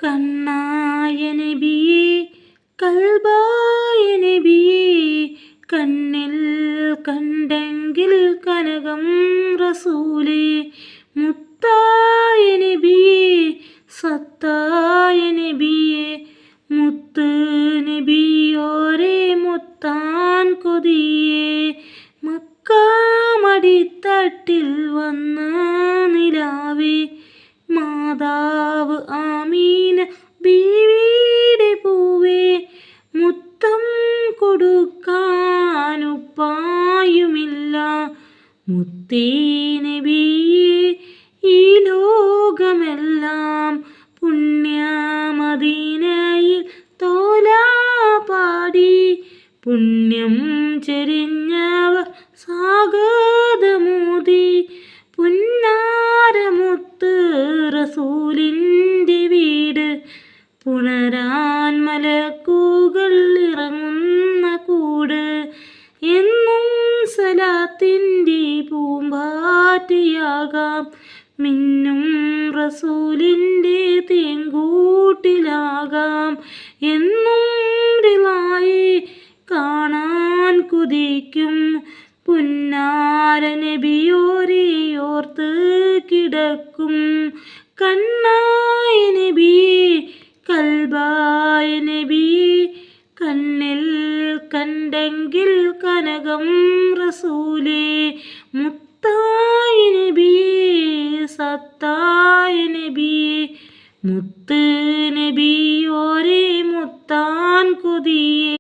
കണ്ണായ നബിയേ കൽബായ നബിയേ കണ്ണിൽ കണ്ടെങ്കിൽ കനകം റസൂലേ മുത്തായ നബിയേ സത്തായ നബിയേ മുത്ത് നബിയോരെ മുത്താൻ കൊതിയേ മക്കാമടിത്തട്ടിൽ വന്ന് നിലാവേ മാതാവ് ആമീന ബീവിയുടെ പൂവേ മുത്തം കൊടുക്കാനുപ്പായുമില്ല മുത്തേ നബിയേ ഈ ലോകമെല്ലാം പുണ്യമദീനയിൽ തോലാ പാടി പുണ്യം ചെരിഞ്ഞവർ സാഗതമോദി പുന്നാരമുത്ത് റസൂലിൻ്റെ വീട് പുണരാൻ മലക്കുകൾ ഇറങ്ങുന്ന കൂട് എന്നും സലാത്തിൻ്റെ പൂമ്പാറ്റയാകാം മിന്നും റസൂലിൻ്റെ തേങ്കൂട്ടിലാകാം എന്നും റിളായെ കാണാൻ കുതിക്കും പുന്നാര നബിയോരെ ഓർത്ത് കിടക്കും കണ്ണായ നബിയേ കൽബായ നബിയേ കണ്ണിൽ കണ്ടെങ്കിൽ കനകം റസൂലേ